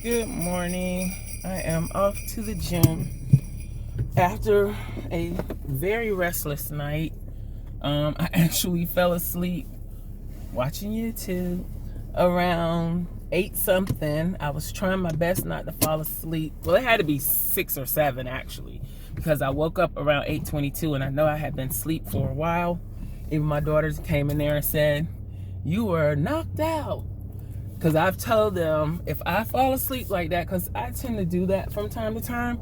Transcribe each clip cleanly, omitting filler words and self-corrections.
Good morning. I am off to the gym after a very restless night. I actually fell asleep watching YouTube around 8 something. I was trying my best not to fall asleep. Well, it had to be 6 or 7 actually, because I woke up around 8:22 and I know I had been asleep for a while. Even my daughters came in there and said, "You were knocked out." Because I've told them if I fall asleep like that, because I tend to do that from time to time,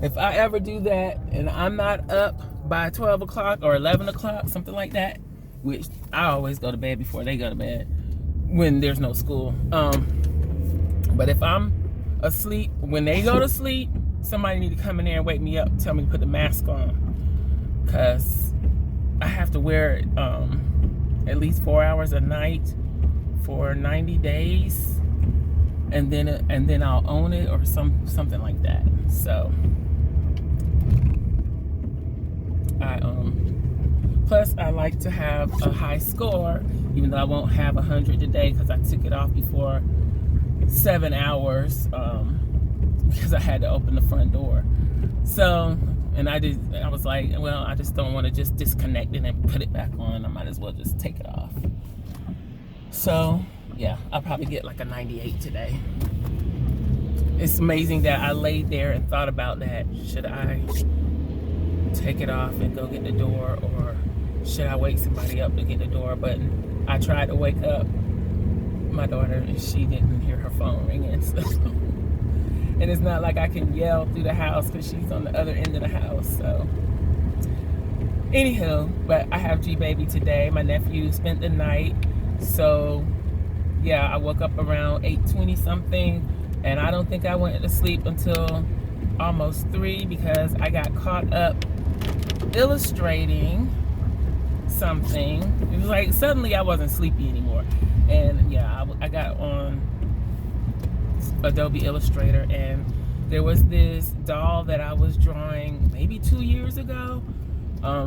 if I ever do that and I'm not up by 12 o'clock or 11 o'clock, something like that, which I always go to bed before they go to bed when there's no school. But if I'm asleep, when they go to sleep, somebody need to come in there and wake me up, tell me to put the mask on. Because I have to wear it at least 4 hours a night for 90 days, and then I'll own it or something like that. So plus I like to have a high score, even though I won't have 100 today because I took it off before 7 hours because I had to open the front door. So I was like, well, I just don't want to just disconnect it and put it back on. I might as well just take it off. So yeah, I'll probably get like a 98 today. It's amazing that I laid there and thought about that. Should I take it off and go get the door, or should I wake somebody up to get the door? But I tried to wake up my daughter and she didn't hear her phone ringing. So. And it's not like I can yell through the house because she's on the other end of the house. So anywho, but I have G-Baby today. My nephew spent the night. So yeah, I woke up around 8:20 something, and I don't think I went to sleep until almost 3 because I got caught up illustrating something. It was like suddenly I wasn't sleepy anymore, and yeah, I got on Adobe Illustrator, and there was this doll that I was drawing maybe 2 years ago.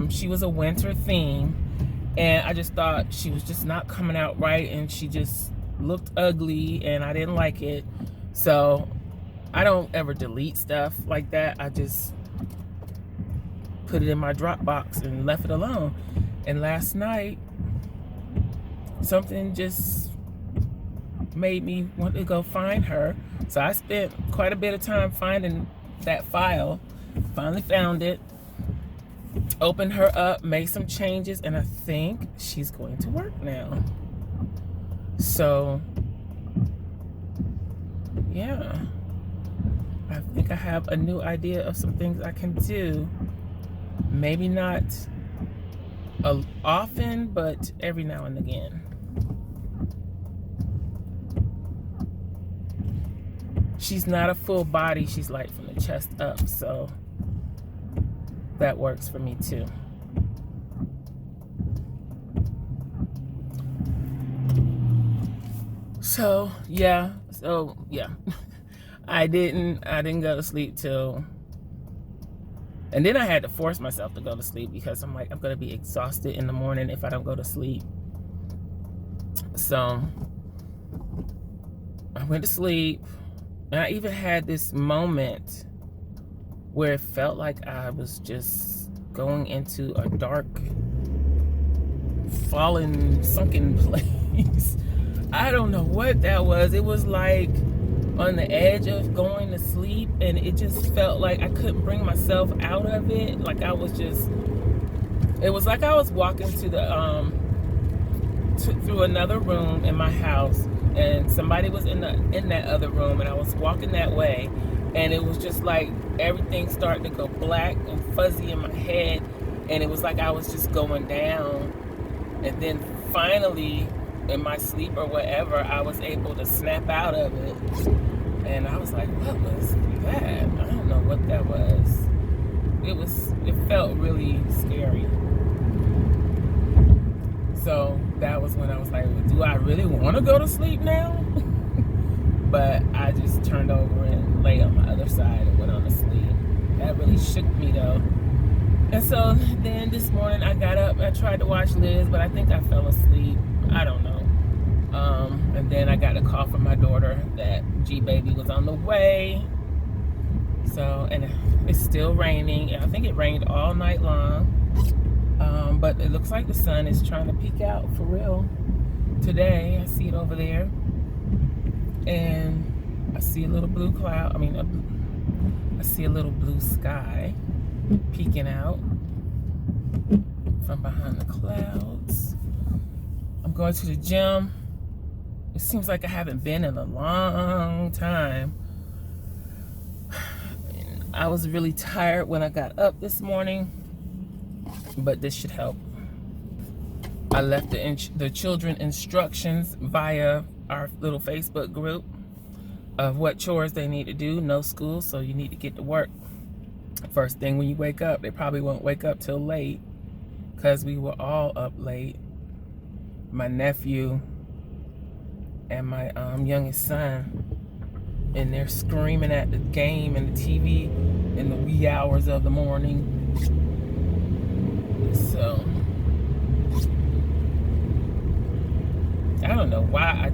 She was a winter theme, and I just thought she was just not coming out right, and she just looked ugly, and I didn't like it. So I don't ever delete stuff like that. I just put it in my Dropbox and left it alone. And last night, something just made me want to go find her. So I spent quite a bit of time finding that file. Finally found it. Opened her up, made some changes, and I think she's going to work now. So yeah, I think I have a new idea of some things I can do. Maybe not often, but every now and again. She's not a full body, she's like from the chest up, so that works for me too. So yeah, I didn't go to sleep till, and then I had to force myself to go to sleep because I'm like, I'm gonna be exhausted in the morning if I don't go to sleep. So I went to sleep, and I even had this moment where it felt like I was just going into a dark, fallen, sunken place. I don't know what that was. It was like on the edge of going to sleep, and it just felt like I couldn't bring myself out of it. Like I was just, it was like I was walking to the through another room in my house, and somebody was in that other room, and I was walking that way, and it was just like everything started to go black and fuzzy in my head, and it was like I was just going down. And then finally, in my sleep or whatever, I was able to snap out of it. And I was like, what was that? I don't know what that was. It felt really scary. So that was when I was like, well, do I really want to go to sleep now? But I just turned over and lay on my other side and went on to sleep. That really shook me though. And so then this morning I got up, I tried to watch Liz, but I think I fell asleep. I don't know. And then I got a call from my daughter that G-Baby was on the way. So, and it's still raining. I think it rained all night long. But it looks like the sun is trying to peek out for real today. I see it over there. And I see a little blue cloud. I see a little blue sky peeking out from behind the clouds. I'm going to the gym. It seems like I haven't been in a long time. I was really tired when I got up this morning, but this should help. I left the children instructions via our little Facebook group of what chores they need to do. No school, so you need to get to work. First thing when you wake up, they probably won't wake up till late because we were all up late. My nephew and my youngest son, and they're screaming at the game and the TV in the wee hours of the morning. So I don't know why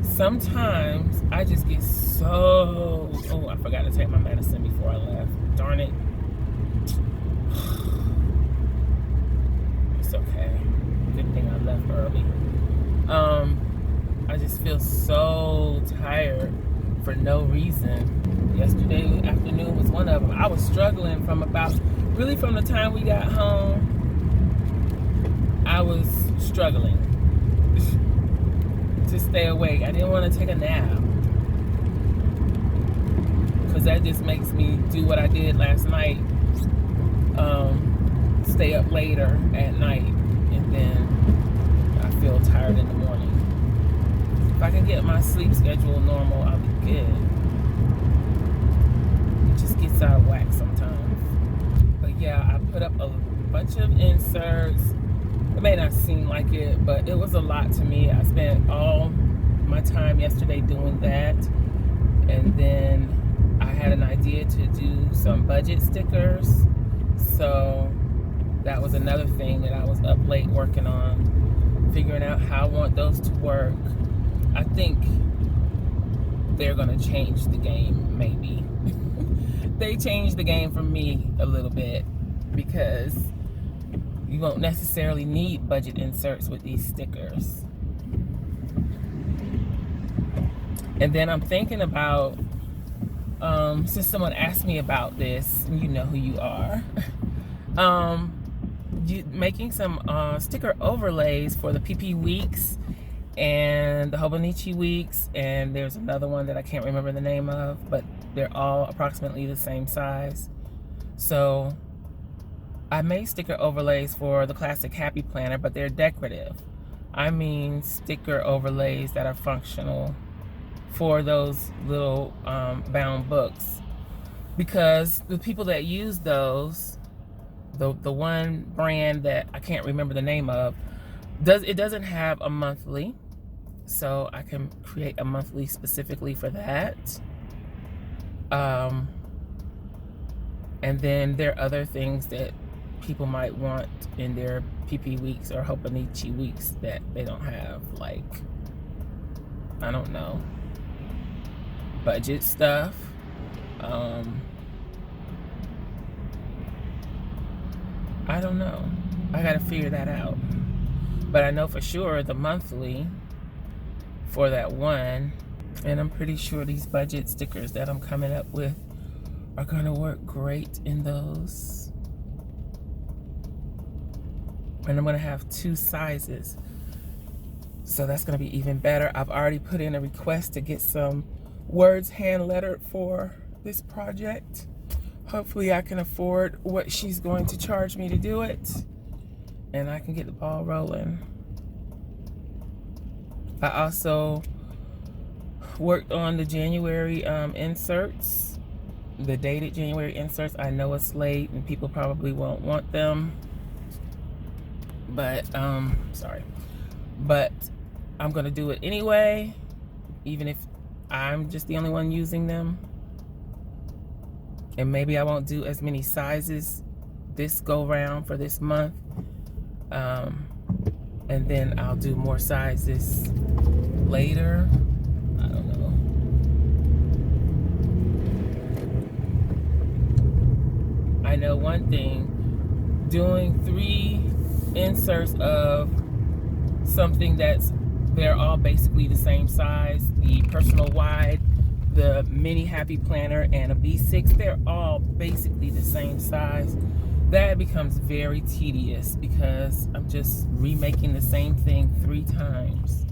sometimes I just get so, oh, I forgot to take my medicine before I left. Darn it. It's okay. Good thing I left early. I just feel so tired for no reason. Yesterday afternoon was one of them. I was struggling from the time we got home. I was struggling to stay awake. I didn't want to take a nap because that just makes me do what I did last night. Stay up later at night, and then I feel tired in the morning. If I can get my sleep schedule normal, I'll be good. It just gets out of whack sometimes. But yeah, I put up a bunch of inserts. It may not seem like it, but it was a lot to me. I spent all my time yesterday doing that. And then I had an idea to do some budget stickers. So that was another thing that I was up late working on, figuring out how I want those to work. I think they're gonna change the game, maybe. They changed the game for me a little bit because you won't necessarily need budget inserts with these stickers. And then I'm thinking about, since someone asked me about this, and you know who you are, making some sticker overlays for the PP weeks and the Hobonichi weeks, and there's another one that I can't remember the name of, but they're all approximately the same size. So I made sticker overlays for the classic Happy Planner, but they're decorative. I mean sticker overlays that are functional for those little bound books, because the people that use those, the one brand that I can't remember the name of, doesn't have a monthly, so I can create a monthly specifically for that. And then there are other things that people might want in their PP weeks or Hobonichi weeks that they don't have, like, I don't know, budget stuff. I don't know. I gotta figure that out. But I know for sure the monthly for that one, and I'm pretty sure these budget stickers that I'm coming up with are gonna work great in those. And I'm gonna have 2 sizes, so that's gonna be even better. I've already put in a request to get some words hand lettered for this project. Hopefully I can afford what she's going to charge me to do it, and I can get the ball rolling. I also worked on the January inserts, the dated January inserts. I know it's late and people probably won't want them, but sorry, but I'm gonna do it anyway, even if I'm just the only one using them. And maybe I won't do as many sizes this go round for this month, and then I'll do more sizes later. I don't know. I know one thing, doing 3 inserts of something they're all basically the same size, the personal wide, the mini happy planner, and a B6, they're all basically the same size. That becomes very tedious because I'm just remaking the same thing 3 times.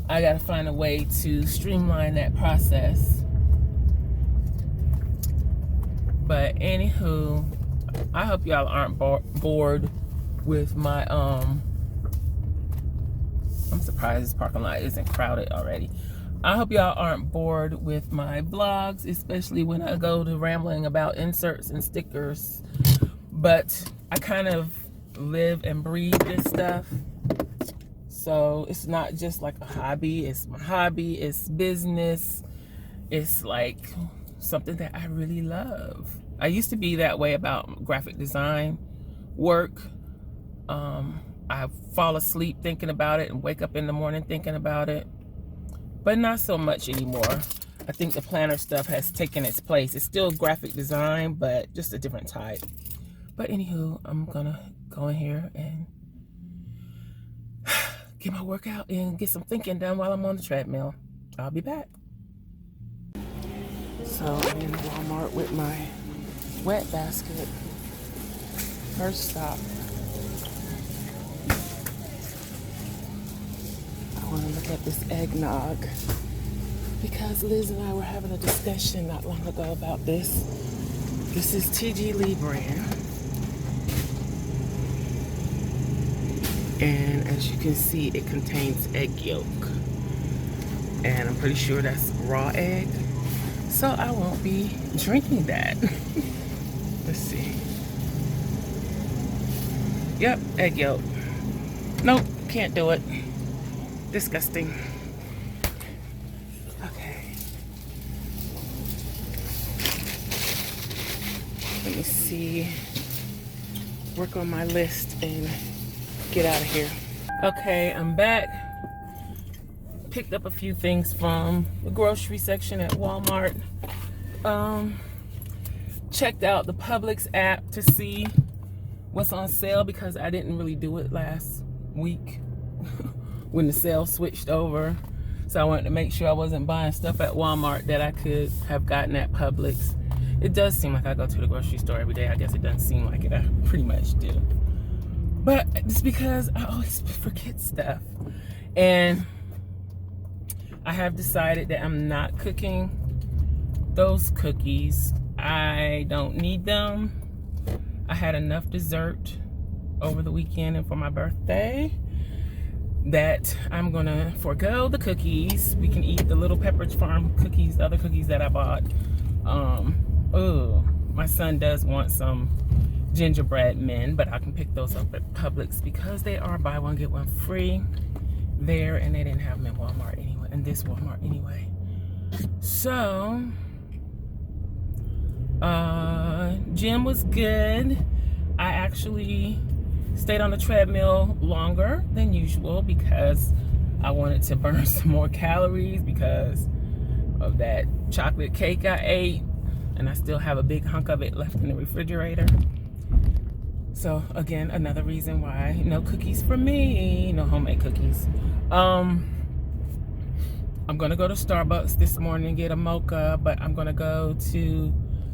I gotta find a way to streamline that process. But anywho, I hope y'all aren't bored with my I'm surprised this parking lot isn't crowded already. I hope y'all aren't bored with my vlogs, especially when I go to rambling about inserts and stickers. But I kind of live and breathe this stuff. So it's not just like a hobby. It's my hobby. It's business. It's like something that I really love. I used to be that way about graphic design work. I fall asleep thinking about it and wake up in the morning thinking about it. But not so much anymore. I think the planner stuff has taken its place. It's still graphic design, but just a different type. But anywho, I'm gonna go in here and get my workout and get some thinking done while I'm on the treadmill. I'll be back. So I'm in Walmart with my wet basket. First stop. I want to look at this eggnog because Liz and I were having a discussion not long ago about this. This is TG Lee brand. And as you can see, it contains egg yolk. And I'm pretty sure that's raw egg. So I won't be drinking that. Let's see. Yep, egg yolk. Nope, can't do it. Disgusting. Okay. Let me see. Work on my list and get out of here. Okay, I'm back. Picked up a few things from the grocery section at Walmart. Checked out the Publix app to see what's on sale because I didn't really do it last week when the sale switched over. So I wanted to make sure I wasn't buying stuff at Walmart that I could have gotten at Publix. It does seem like I go to the grocery store every day. I guess it doesn't seem like it. I pretty much do. But it's because I always forget stuff. And I have decided that I'm not cooking those cookies. I don't need them. I had enough dessert over the weekend and for my birthday that I'm gonna forego the cookies. We can eat the Little Pepperidge Farm cookies, the other cookies that I bought. Oh, my son does want some gingerbread men, but I can pick those up at Publix because they are buy one get one free there, and they didn't have them in Walmart anyway, in this Walmart anyway. So gym was good. I actually stayed on the treadmill longer than usual because I wanted to burn some more calories because of that chocolate cake I ate, and I still have a big hunk of it left in the refrigerator. So again, another reason why no cookies for me, no homemade cookies. I'm gonna go to Starbucks this morning and get a mocha, but I'm gonna go to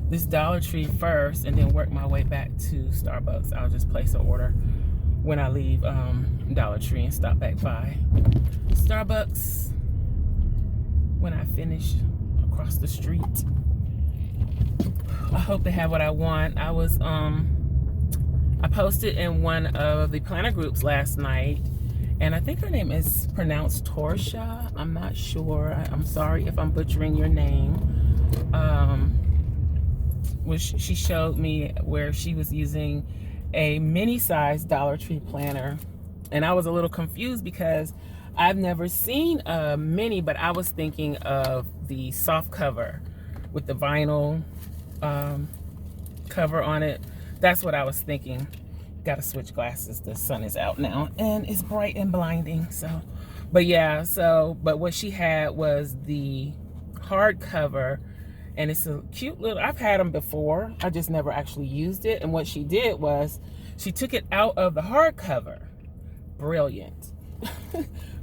this Dollar Tree first and then work my way back to Starbucks. I'll just place an order when I leave Dollar Tree and stop back by Starbucks when I finish across the street. I hope they have what I want. I posted in one of the planner groups last night, and I think her name is pronounced Torsha. I'm not sure. I'm sorry if I'm butchering your name. Which she showed me where she was using a mini-sized Dollar Tree planner, and I was a little confused because I've never seen a mini, but I was thinking of the soft cover with the vinyl cover on it. That's what I was thinking. Gotta switch glasses. The sun is out now and it's bright and blinding. So, but yeah, but what she had was the hard cover, And it's a cute little, I've had them before, I just never actually used it. And what she did was she took it out of the hardcover. Brilliant.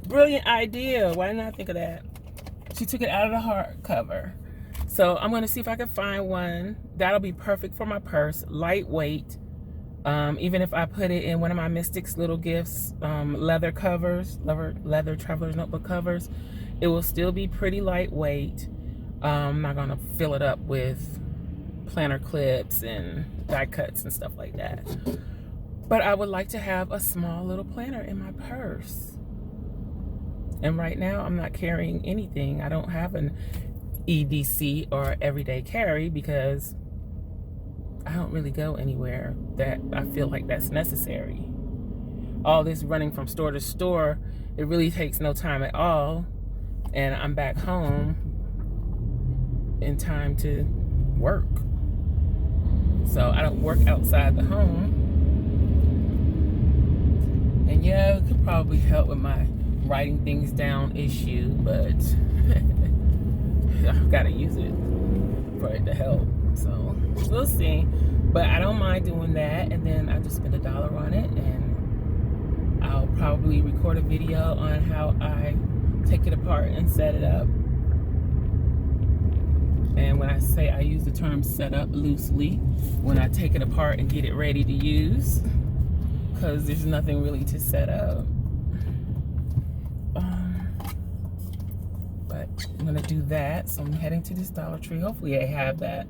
Brilliant idea. Why didn't I think of that? She took it out of the hardcover. So I'm gonna see if I can find one that'll be perfect for my purse, lightweight. Even if I put it in one of my Mystics little gifts, leather covers, leather traveler's notebook covers, it will still be pretty lightweight. I'm not gonna fill it up with planner clips and die cuts and stuff like that. But I would like to have a small little planner in my purse. And right now I'm not carrying anything. I don't have an EDC or everyday carry because I don't really go anywhere that I feel like that's necessary. All this running from store to store, it really takes no time at all. And I'm back home in time to work. So I don't work outside the home. And yeah, it could probably help with my writing things down issue, but I've got to use it for it to help. So we'll see. But I don't mind doing that, and then I just spend $1 on it, and I'll probably record a video on how I take it apart and set it up. And when I say I use the term set up loosely, when I take it apart and get it ready to use, because there's nothing really to set up. But I'm gonna do that. So I'm heading to this Dollar Tree. Hopefully they have that.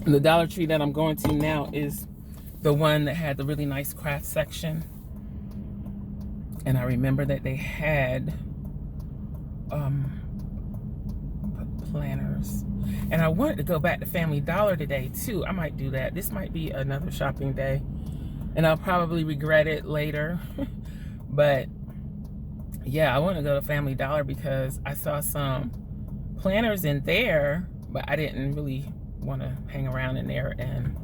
And the Dollar Tree that I'm going to now is the one that had the really nice craft section. And I remember that they had planners. And I wanted to go back to Family Dollar today too. I might do that. This might be another shopping day. And I'll probably regret it later. But yeah, I want to go to Family Dollar because I saw some planners in there, but I didn't really want to hang around in there and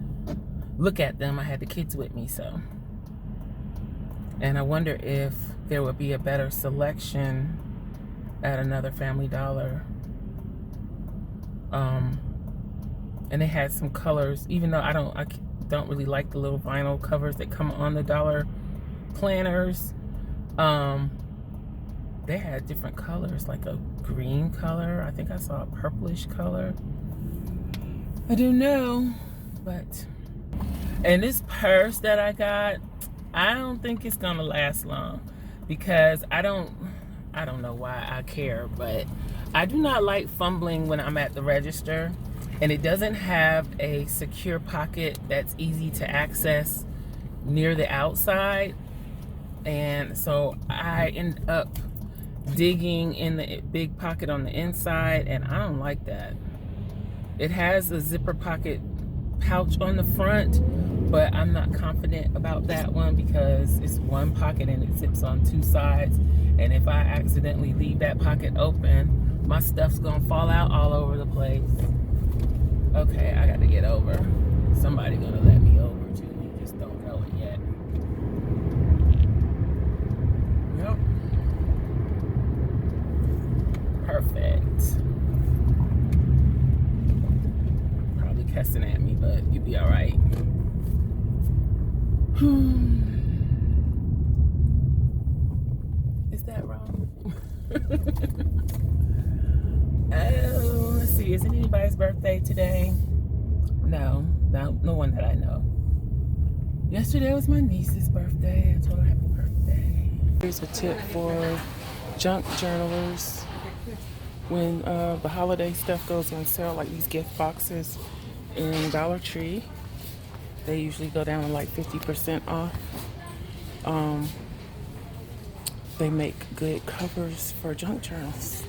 look at them. I had the kids with me, so. And I wonder if there would be a better selection at another Family Dollar. And they had some colors, even though I don't really like the little vinyl covers that come on the dollar planners. They had different colors, like a green color. I think I saw a purplish color. I don't know, but. And this purse that I got, I don't think it's gonna last long because I don't know why I care, but I do not like fumbling when I'm at the register, and it doesn't have a secure pocket that's easy to access near the outside. And so I end up digging in the big pocket on the inside, and I don't like that. It has a zipper pocket pouch on the front, but I'm not confident about that one because it's one pocket and it zips on two sides. And if I accidentally leave that pocket open, my stuff's gonna fall out all over the place. Okay, I gotta get over. Somebody gonna let me over too. You just don't know it yet. Yep. Perfect. Probably cussing at me, but you'll be all right. Is that wrong? Oh, let's see. Is it anybody's birthday today? No, no one that I know. Yesterday was my niece's birthday. I told her happy birthday. Here's a tip for junk journalers. When the holiday stuff goes on sale, like these gift boxes in Dollar Tree, they usually go down to like 50% off. They make good covers for junk journals.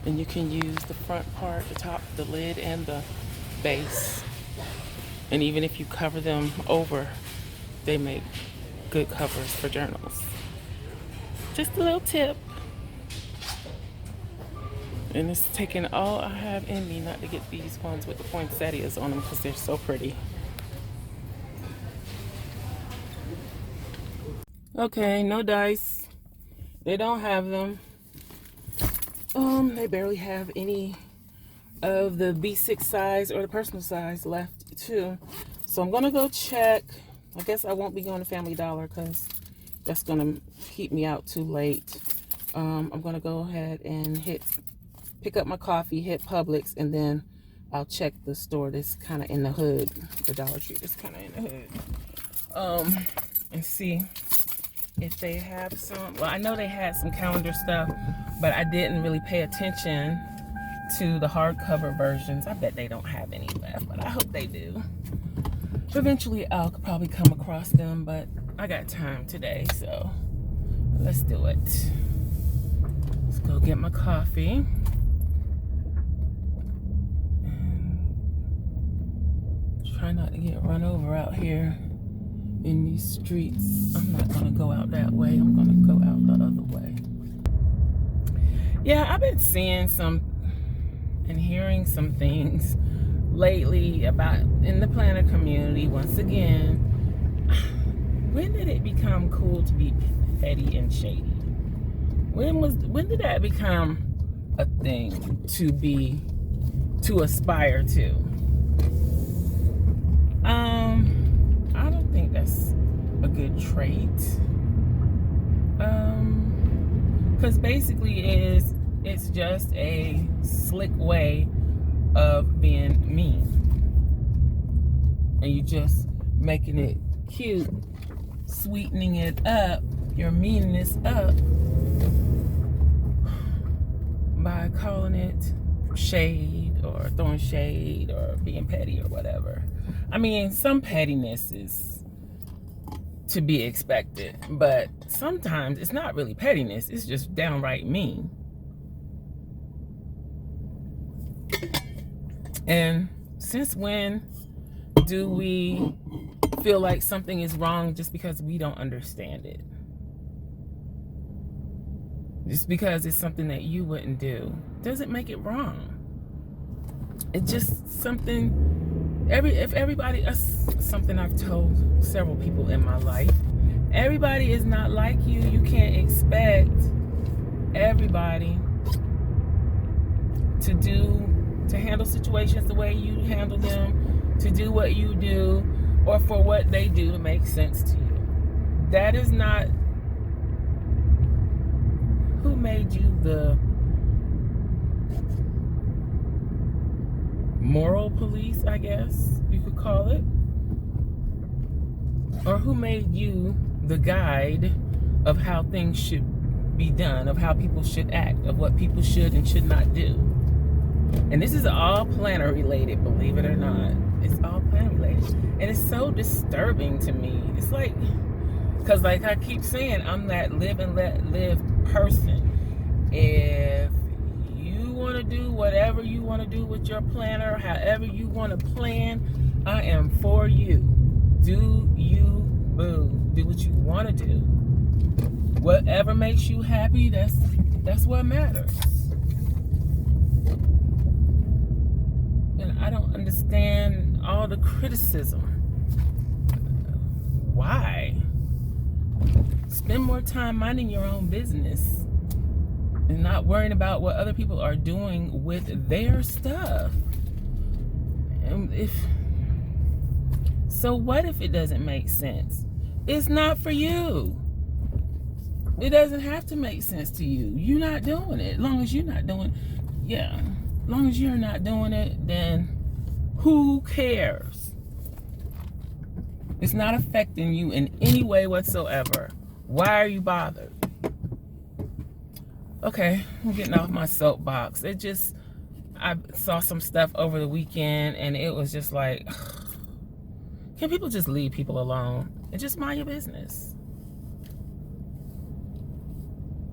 And you can use the front part, the top, the lid, and the base. And even if you cover them over, they make good covers for journals. Just a little tip. And it's taking all I have in me not to get these ones with the poinsettias on them because they're so pretty. Okay, no dice. They don't have them. They barely have any of the B6 size or the personal size left too. So I'm gonna go check. I guess I won't be going to Family Dollar because that's gonna keep me out too late. I'm gonna go ahead and pick up my coffee, hit Publix, and then I'll check the store that's kind of in the hood, the Dollar Tree that's kind of in the hood, and see if they have some. Well, I know they had some calendar stuff, but I didn't really pay attention to the hardcover versions. I bet they don't have any left, but I hope they do. Eventually, I'll probably come across them, but I got time today, so let's do it. Let's go get my coffee. And try not to get run over out here in these streets. I'm not gonna go out that way. I'm gonna go out the other way. Yeah, I've been seeing some and hearing some things lately about in the planner community. Once again, when did it become cool to be petty and shady? When did that become a thing to aspire to? I don't think that's a good trait. Because basically it's just a slick way of being mean. And you just making it cute, sweetening it up, your meanness up, by calling it shade or throwing shade or being petty or whatever. I mean, some pettiness is to be expected, but sometimes it's not really pettiness, it's just downright mean. And since when do we feel like something is wrong just because we don't understand it? Just because it's something that you wouldn't do doesn't make it wrong. It's just something, something I've told several people in my life. Everybody is not like you. You can't expect everybody to handle situations the way you handle them, to do what you do, or for what they do to make sense to you. That is not who made you the moral police, I guess you could call it, or who made you the guide of how things should be done, of how people should act, of what people should and should not do. And this is all planner related, believe it or not. It's all planner related. And it's so disturbing to me. It's like, because like I keep saying, I'm that live and let live person. If you want to do whatever you want to do with your planner, however you want to plan, I am for you. Do you, boo. Do what you want to do. Whatever makes you happy, that's what matters. And I don't understand all the criticism. Why? Spend more time minding your own business and not worrying about what other people are doing with their stuff. And so what if it doesn't make sense? It's not for you. It doesn't have to make sense to you. You're not doing it. As long as you're not doing it, yeah. As long as you're not doing it, then who cares? It's not affecting you in any way whatsoever. Why are you bothered? Okay, I'm getting off my soapbox. I saw some stuff over the weekend and it was just like, can people just leave people alone and just mind your business?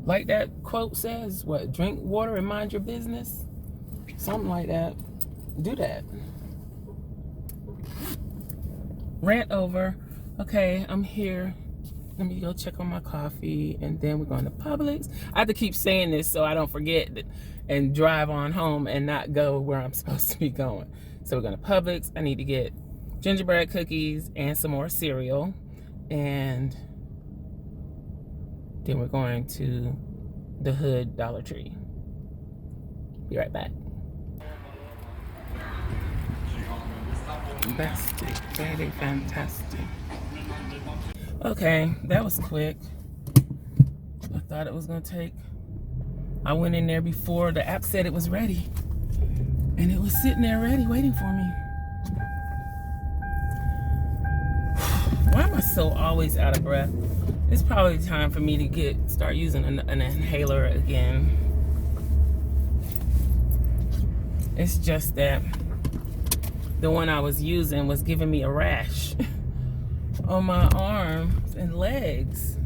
Like that quote says, what, drink water and mind your business? Something like that. Do that. Rant over. Okay, I'm here. Let me go check on my coffee, and then we're going to Publix. I have to keep saying this so I don't forget and drive on home and not go where I'm supposed to be going. So we're going to Publix. I need to get gingerbread cookies and some more cereal. And then we're going to the Hood Dollar Tree. Be right back. Fantastic, very fantastic. Okay, that was quick. I thought it was gonna take. I went in there before the app said it was ready, and it was sitting there ready, waiting for me. Why am I so always out of breath? It's probably time for me to start using an inhaler again. It's just that the one I was using was giving me a rash on my arms and legs.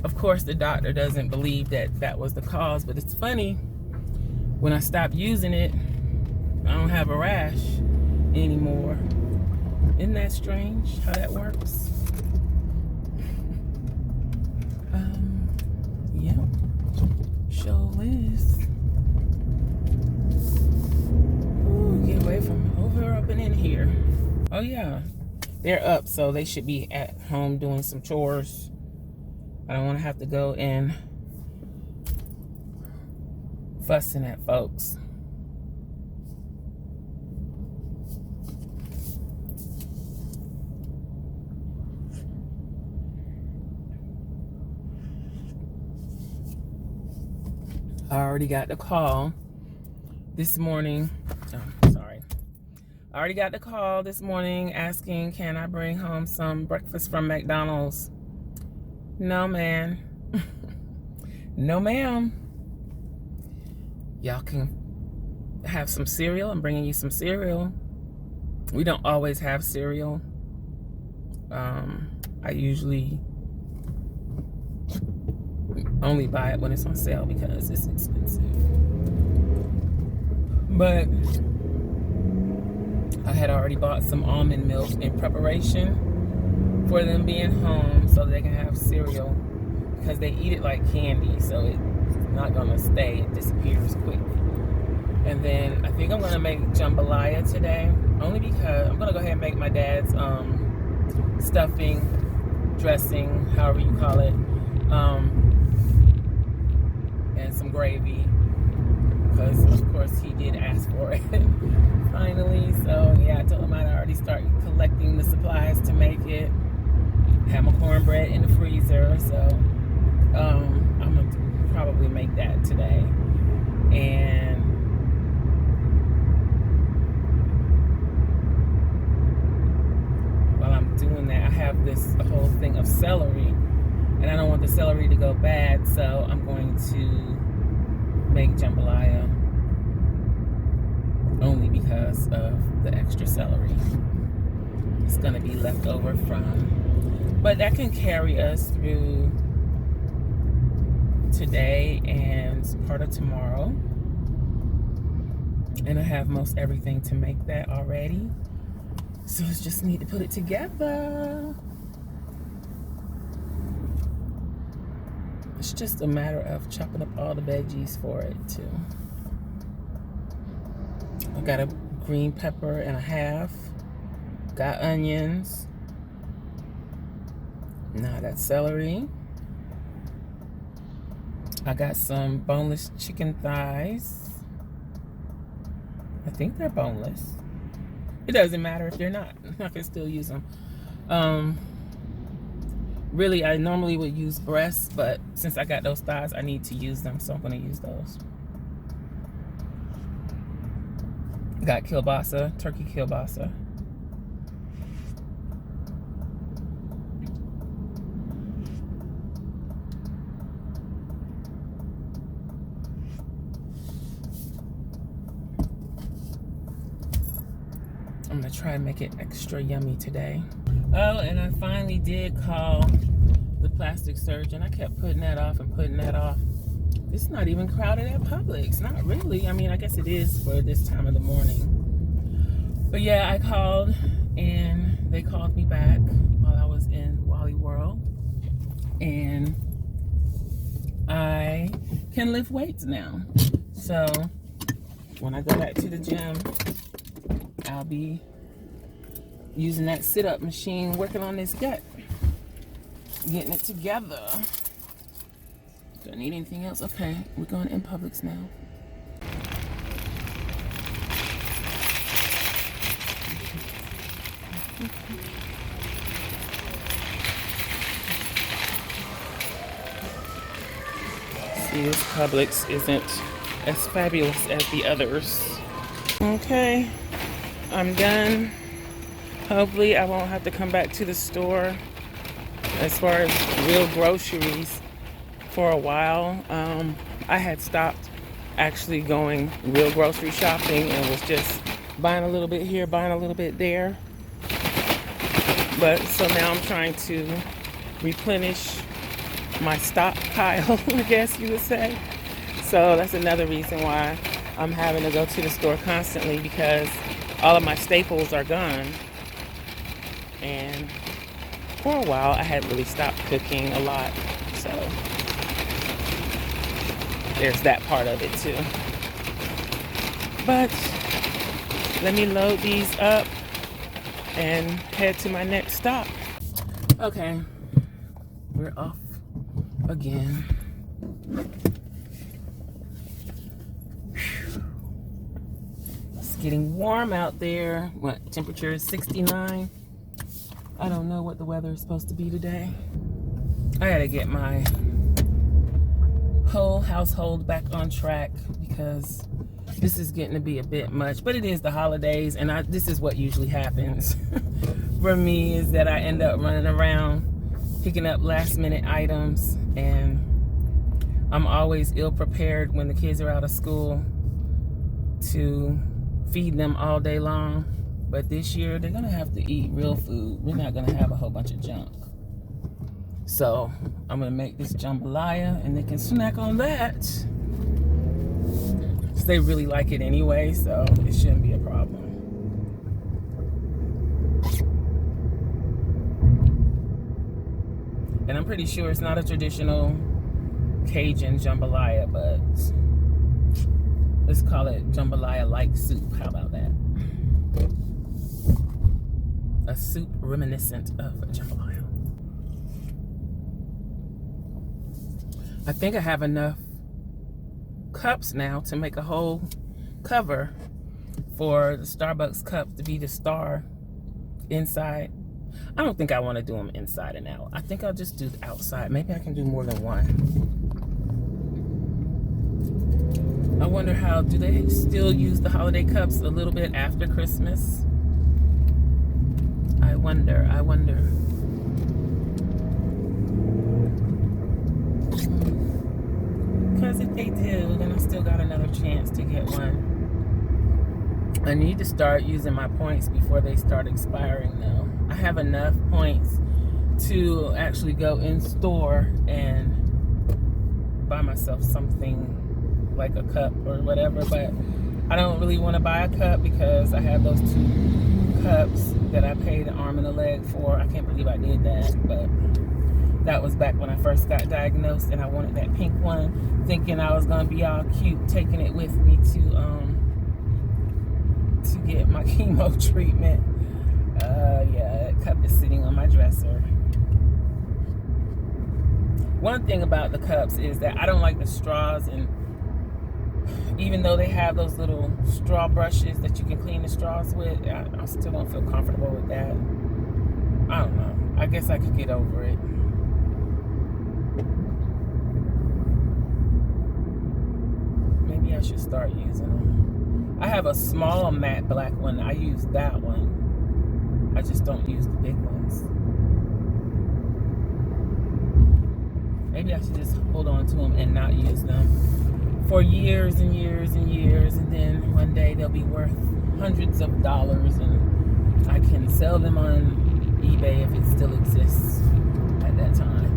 Of course, the doctor doesn't believe that that was the cause, but it's funny. When I stopped using it, I don't have a rash anymore. Isn't that strange how that works? Yep. Sure is. Ooh, get away from over, up, and in here. Oh yeah, they're up, so they should be at home doing some chores. I don't want to have to go in fussing at folks. I already got the call this morning. Oh, sorry. I already got the call this morning asking, can I bring home some breakfast from McDonald's? No, man. No, ma'am. Y'all can have some cereal. I'm bringing you some cereal. We don't always have cereal. I usually only buy it when it's on sale because it's expensive. But I had already bought some almond milk in preparation for them being home so they can have cereal, because they eat it like candy, so it's not gonna stay. It disappears quick. And then I think I'm gonna make jambalaya today, only because I'm gonna go ahead and make my dad's stuffing, dressing, however you call it, and some gravy, because of course he did ask for it finally. So yeah, I told him I'd already start collecting the supplies to make it. Have my cornbread in the freezer, so I'm gonna probably make that today. And while I'm doing that, I have this whole thing of celery, and I don't want the celery to go bad, so I'm going to make jambalaya only because of the extra celery. It's gonna be left over from, but that can carry us through today and part of tomorrow. And I have most everything to make that already. So I just need to put it together. It's just a matter of chopping up all the veggies for it too. I got a green pepper and a half. Got onions. Now I got celery. I got some boneless chicken thighs. I think they're boneless. It doesn't matter if they're not. I can still use them. Really, I normally would use breasts, but since I got those thighs, I need to use them, so I'm going to use those. Got kielbasa, turkey kielbasa. I'm gonna try and make it extra yummy today. Oh, and I finally did call the plastic surgeon. I kept putting that off and putting that off. It's not even crowded at Publix. Not really. I mean, I guess it is for this time of the morning. But yeah, I called and they called me back while I was in Wally World. And I can lift weights now. So when I go back to the gym, I'll be using that sit-up machine, working on this gut, getting it together. Do I need anything else? Okay, we're going in Publix now. See, this Publix isn't as fabulous as the others. Okay, I'm done. Hopefully I won't have to come back to the store as far as real groceries for a while. I had stopped actually going real grocery shopping and was just buying a little bit here, buying a little bit there. But so now I'm trying to replenish my stockpile, I guess you would say. So that's another reason why I'm having to go to the store constantly, because all of my staples are gone. And for a while I had really stopped cooking a lot, so there's that part of it too. But let me load these up and head to my next stop. Okay, we're off again. It's getting warm out there. What temperature is 69? I don't know what the weather is supposed to be today. I gotta get my whole household back on track because this is getting to be a bit much. But it is the holidays, and this is what usually happens for me, is that I end up running around picking up last minute items, and I'm always ill prepared when the kids are out of school to feed them all day long. But this year, they're gonna have to eat real food. We're not gonna have a whole bunch of junk. So I'm gonna make this jambalaya and they can snack on that. They really like it anyway, so it shouldn't be a problem. And I'm pretty sure it's not a traditional Cajun jambalaya, but let's call it jambalaya-like soup. How about that? A soup reminiscent of jambalaya. I think I have enough cups now to make a whole cover for the Starbucks cup to be the star inside. I don't think I want to do them inside and out. I think I'll just do the outside. Maybe I can do more than one. I wonder how, do they still use the holiday cups a little bit after Christmas? I wonder. Because if they do, then I still got another chance to get one. I need to start using my points before they start expiring though. I have enough points to actually go in store and buy myself something like a cup or whatever, but I don't really want to buy a cup because I have those 2 cups that I paid an arm and a leg for. I can't believe I did that, but that was back when I first got diagnosed and I wanted that pink one, thinking I was gonna be all cute, taking it with me to get my chemo treatment. Yeah, that cup is sitting on my dresser. One thing about the cups is that I don't like the straws, and even though they have those little straw brushes that you can clean the straws with, I still don't feel comfortable with that. I don't know. I guess I could get over it. Maybe I should start using them. I have a small matte black one. I use that one. I just don't use the big ones. Maybe I should just hold on to them and not use them for years and years and years, and then one day they'll be worth hundreds of dollars and I can sell them on eBay if it still exists at that time.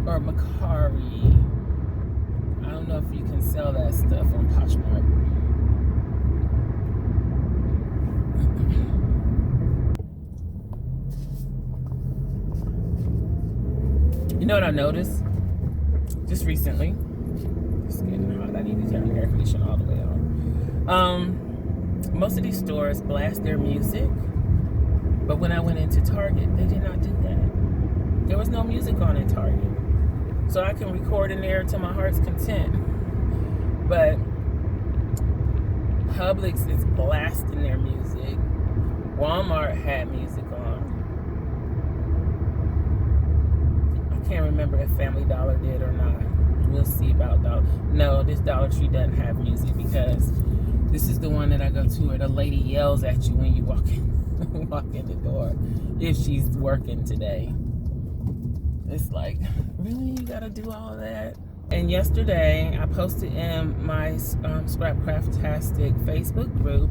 Or Macari. I don't know if you can sell that stuff on Poshmark. You know what I noticed just recently? It's getting hot. I need to turn the air conditioner all the way on. Most of these stores blast their music, but when I went into Target, they did not do that. There was no music on in Target. so I can record in there to my heart's content. But Publix is blasting their music. Walmart had music on. I can't remember if Family Dollar did or not. We'll see about Dollar. No, this Dollar Tree doesn't have music because this is the one that I go to where the lady yells at you when you walk in the door if she's working today. It's like, really, you gotta do all that? And yesterday, I posted in my SCRAPCRAFTASTIC Facebook group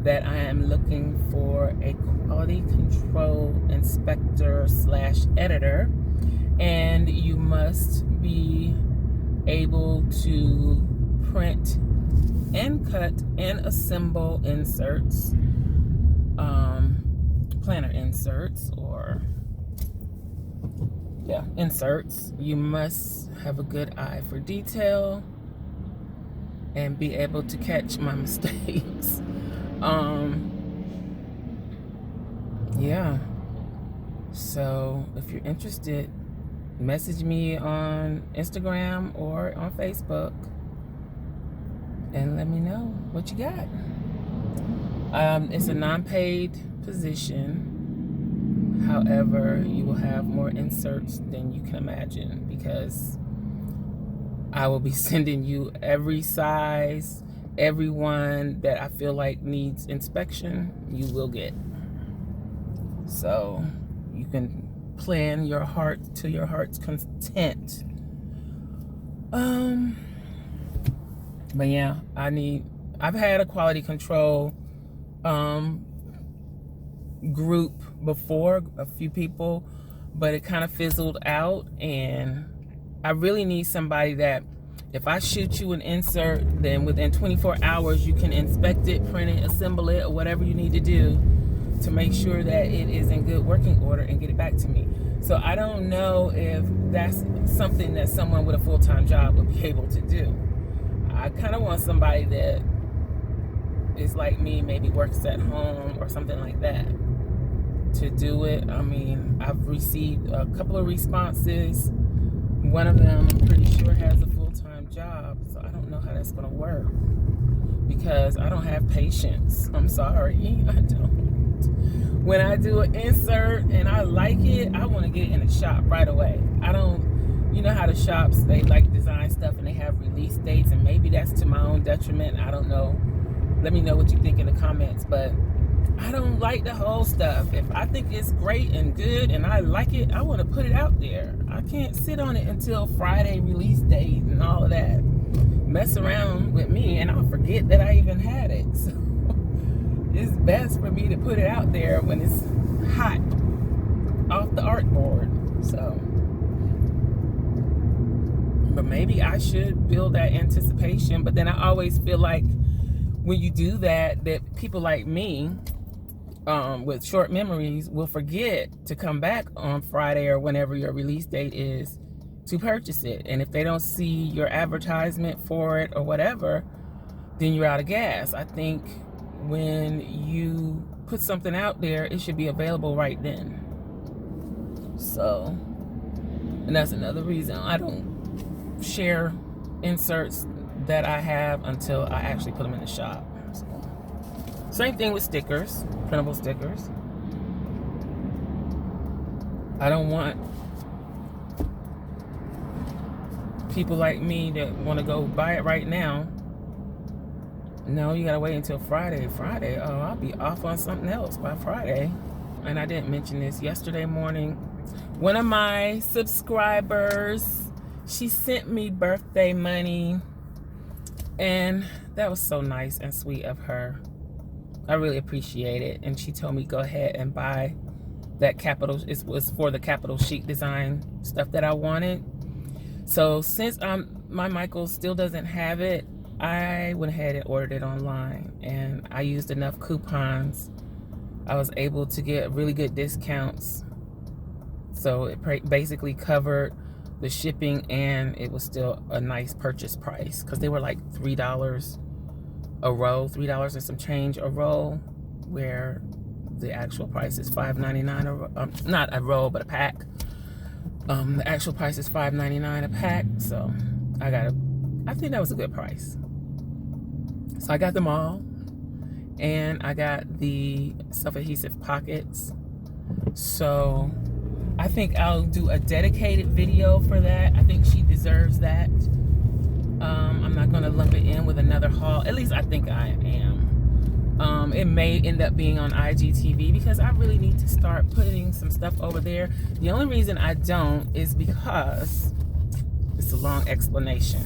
that I am looking for a quality control inspector / editor, and you must be able to print and cut and assemble inserts, planner inserts, or inserts. You must have a good eye for detail and be able to catch my mistakes. So if you're interested, message me on Instagram or on Facebook and let me know what you got. It's a non-paid position. However, you will have more inserts than you can imagine because I will be sending you every size, everyone that I feel like needs inspection, you will get. So you can plan your heart to your heart's content. But yeah, I've had a quality control group before, a few people, but it kind of fizzled out, and I really need somebody that if I shoot you an insert, then within 24 hours you can inspect it, print it, assemble it, or whatever you need to do to make sure that it is in good working order and get it back to me. So I don't know if that's something that someone with a full-time job would be able to do. I kind of want somebody that is like me, maybe works at home or something like that, to do it. I mean, I've received a couple of responses. One of them, I'm pretty sure, has a full-time job, so I don't know how that's going to work because I don't have patience. I'm sorry, I don't. When I do an insert and I like it, I want to get it in the shop right away. I don't, you know how the shops, they like design stuff and they have release dates, and maybe that's to my own detriment. I don't know. Let me know what you think in the comments, but I don't like the whole stuff. If I think it's great and good and I like it, I want to put it out there. I can't sit on it until Friday release date and all of that. Mess around with me and I'll forget that I even had it. So it's best for me to put it out there when it's hot off the artboard. So, but maybe I should build that anticipation. But then I always feel like when you do that people like me with short memories will forget to come back on Friday or whenever your release date is to purchase it. And if they don't see your advertisement for it or whatever, then you're out of gas. I think when you put something out there, it should be available right then. So, and that's another reason I don't share inserts that I have until I actually put them in the shop. So, same thing with stickers, printable stickers. I don't want people like me that want to go buy it right now. No, you gotta wait until Friday. Friday, oh, I'll be off on something else by Friday. And I didn't mention this yesterday morning. One of my subscribers, she sent me birthday money, and that was so nice and sweet of her. I really appreciate it. And she told me go ahead and buy that capital. It was for the capital chic design stuff that I wanted. So since my Michael still doesn't have it, I went ahead and ordered it online, and I used enough coupons. I was able to get really good discounts. So it basically covered the shipping, and it was still a nice purchase price because they were like $3 a roll, $3 and some change a roll, where the actual price is $5.99 not a roll but a pack. The actual price is $5.99 a pack, so I think that was a good price. So I got them all, and I got the self-adhesive pockets. So I think I'll do a dedicated video for that. I think she deserves that. I'm not gonna lump it in with another haul. At least I think I am. It may end up being on IGTV because I really need to start putting some stuff over there. The only reason I don't is because it's a long explanation,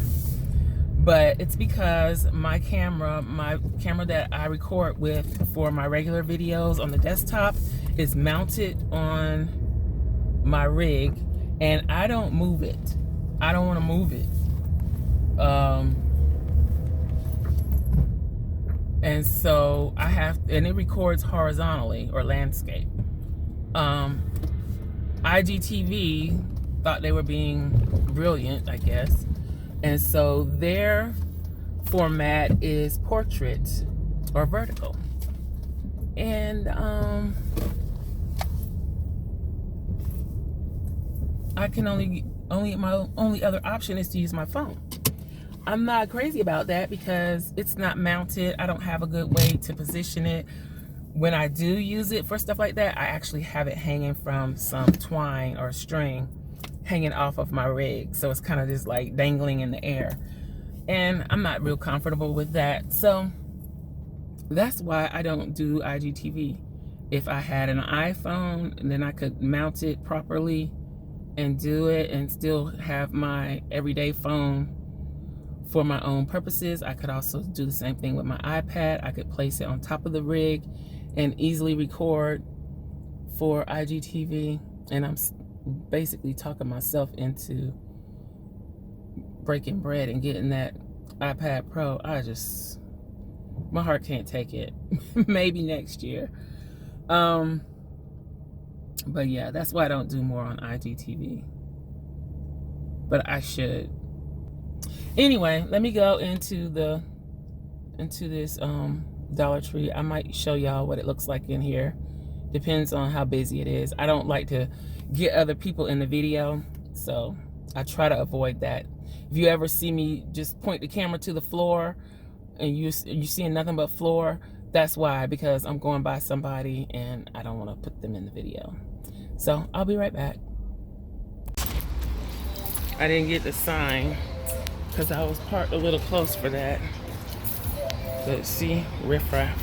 but it's because my camera that I record with for my regular videos on the desktop is mounted on my rig, and I don't move it. I don't want to move it. And so and it records horizontally or landscape. IGTV thought they were being brilliant, I guess. And so their format is portrait or vertical. And I can my only other option is to use my phone. I'm not crazy about that because it's not mounted. I don't have a good way to position it. When I do use it for stuff like that, I actually have it hanging from some twine or string hanging off of my rig. So it's kind of just like dangling in the air. And I'm not real comfortable with that. So that's why I don't do IGTV. If I had an iPhone, then I could mount it properly and do it and still have my everyday phone for my own purposes. I could also do the same thing with my iPad. I could place it on top of the rig and easily record for IGTV. And I'm basically talking myself into breaking bread and getting that iPad Pro. My heart can't take it. Maybe next year. But yeah, that's why I don't do more on IGTV. But I should. Anyway, let me go into this Dollar Tree. I might show y'all what it looks like in here. Depends on how busy it is. I don't like to get other people in the video, so I try to avoid that. If you ever see me just point the camera to the floor and you seeing nothing but floor, that's why, because I'm going by somebody and I don't want to put them in the video. So I'll be right back. I didn't get the sign because I was parked a little close for that. But see, riffraff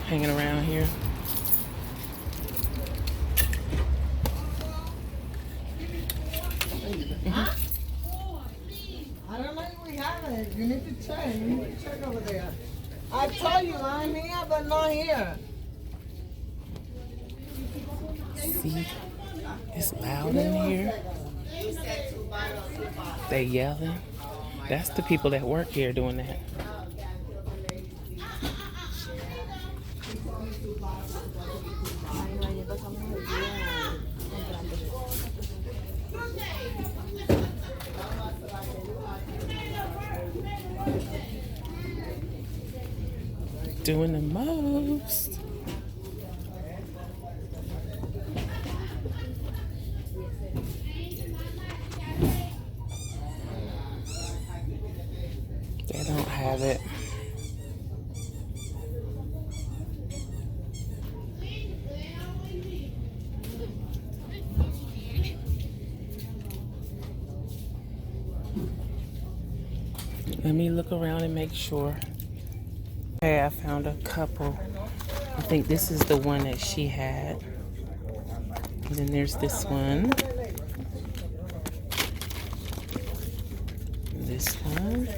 hanging around here. I don't know if we have it. You need to check. You need to check over there. I told you I'm here, but not here. See, it's loud in here. They yelling. That's the people that work here doing that. Doing the most. They don't have it. Let me look around and make sure. Okay, I found a couple. I think this is the one that she had. And then there's this one. This one.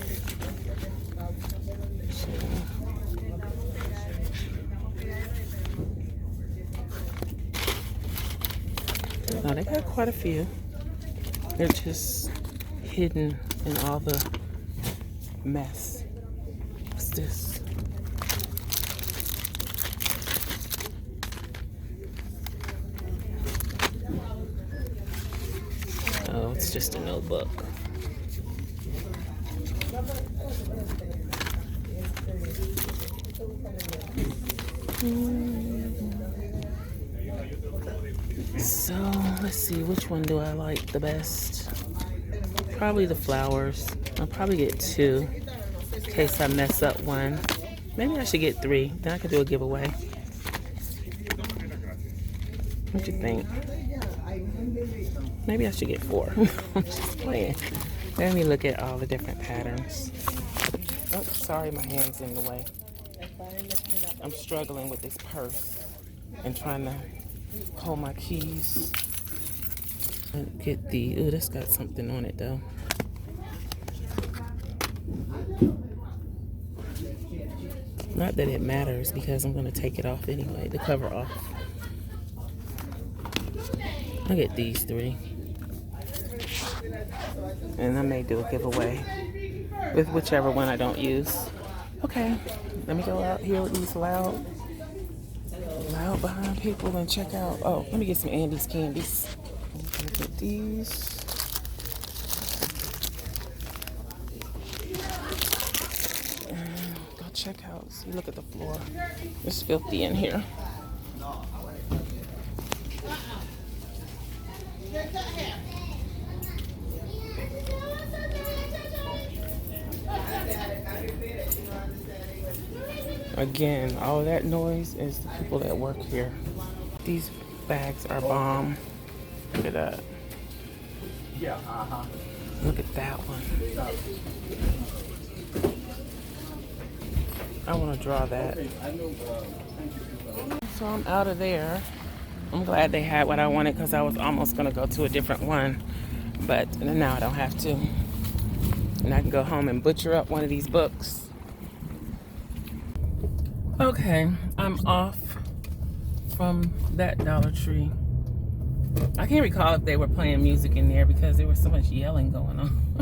Now they got quite a few. They're just hidden in all the mess. What's this? Oh, it's just a notebook. So let's see, which one do I like the best? Probably the flowers. I'll probably get 2 in case I mess up one. Maybe I should get 3. Then I could do a giveaway. What you think? Maybe I should get 4. I'm just playing. Let me look at all the different patterns. Oh, sorry, my hand's in the way. I'm struggling with this purse and trying to hold my keys. Get the, ooh, this got something on it though. Not that it matters because I'm going to take it off anyway, the cover off. I'll get these 3. And I may do a giveaway with whichever one I don't use. Okay, let me go out here with these loud behind people and check out. Oh, let me get some Andy's candies. Look at these. And go check out. See, look at the floor. It's filthy in here. Again, all of that noise is the people that work here. These bags are bomb. Look at that. Yeah, look at that one. I want to draw that. So I'm out of there. I'm glad they had what I wanted because I was almost going to go to a different one. But now I don't have to. And I can go home and butcher up one of these books. Okay, I'm off from that Dollar Tree. I can't recall if they were playing music in there because there was so much yelling going on.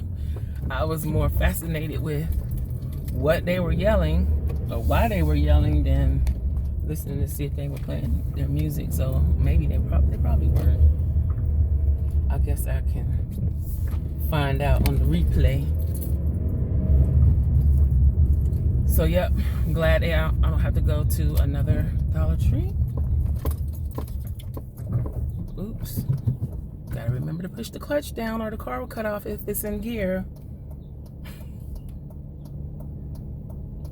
I was more fascinated with what they were yelling or why they were yelling than listening to see if they were playing their music. So maybe they probably weren't. I guess I can find out on the replay. So yep, I'm glad I don't have to go to another Dollar Tree. Oops. Gotta remember to push the clutch down or the car will cut off if it's in gear.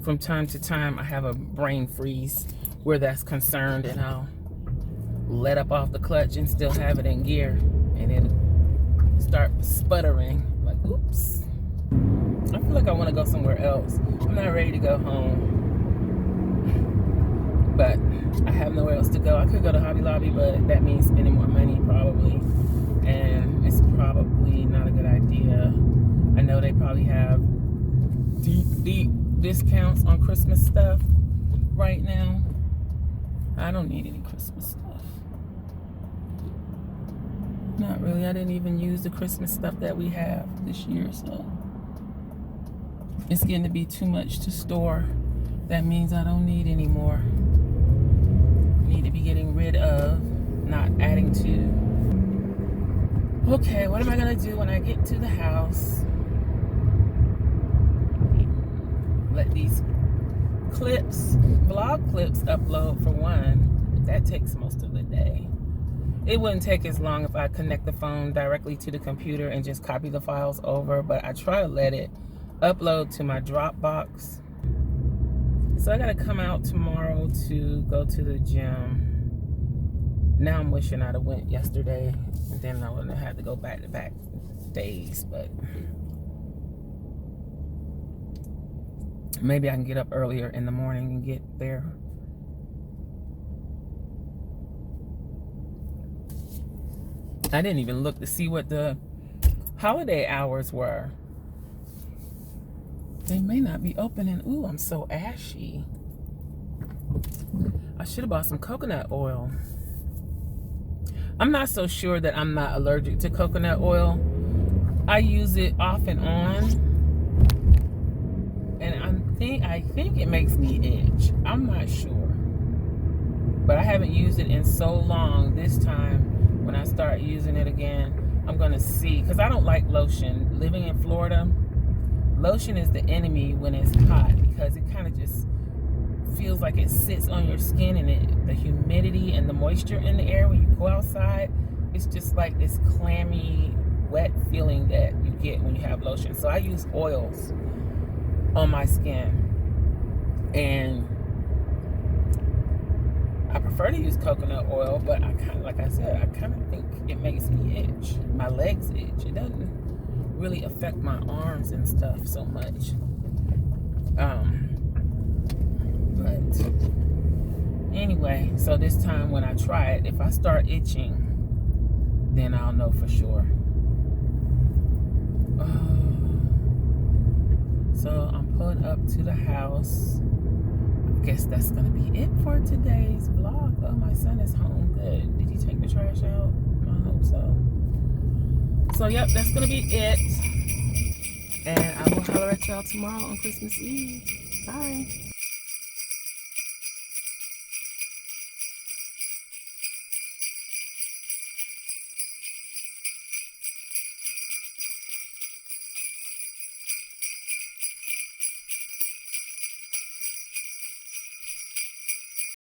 From time to time, I have a brain freeze where that's concerned and I'll let up off the clutch and still have it in gear. And it'll start sputtering, like, oops. I feel like I want to go somewhere else. I'm not ready to go home. But I have nowhere else to go. I could go to Hobby Lobby, but that means spending more money probably. And it's probably not a good idea. I know they probably have deep discounts on Christmas stuff right now. I don't need any Christmas stuff. Not really. I didn't even use the Christmas stuff that we have this year, so it's getting to be too much to store. That means I don't need any more. Need to be getting rid of, not adding to. Okay, what am I gonna do when I get to the house? Let these clips, vlog clips, upload for one. That takes most of the day. It wouldn't take as long if I connect the phone directly to the computer and just copy the files over, but I try to let it upload to my Dropbox. So I gotta come out tomorrow to go to the gym. Now I'm wishing I'd have went yesterday, and then I wouldn't have had to go back-to-back days, but maybe I can get up earlier in the morning and get there. I didn't even look to see what the holiday hours were. They may not be opening. Ooh, I'm so ashy. I should have bought some coconut oil. I'm not so sure that I'm not allergic to coconut oil. I use it off and on. And I think it makes me itch. I'm not sure. But I haven't used it in so long. This time, when I start using it again, I'm going to see. Because I don't like lotion. Living in Florida, lotion is the enemy when it's hot because it kind of just feels like it sits on your skin, and the humidity and the moisture in the air when you go outside it's just like this clammy, wet feeling that you get when you have lotion. So I use oils on my skin, and I prefer to use coconut oil, but I kind of, like I said, I kind of think it makes me itch. My legs itch. It doesn't really affect my arms and stuff so much. But anyway, so this time when I try it, if I start itching, then I'll know for sure. So I'm pulling up to the house. I guess that's gonna be it for today's vlog. Oh, my son is home. Good. Did he take the trash out? I hope so. So yep, that's gonna be it. And I will holler at y'all tomorrow on Christmas Eve. Bye.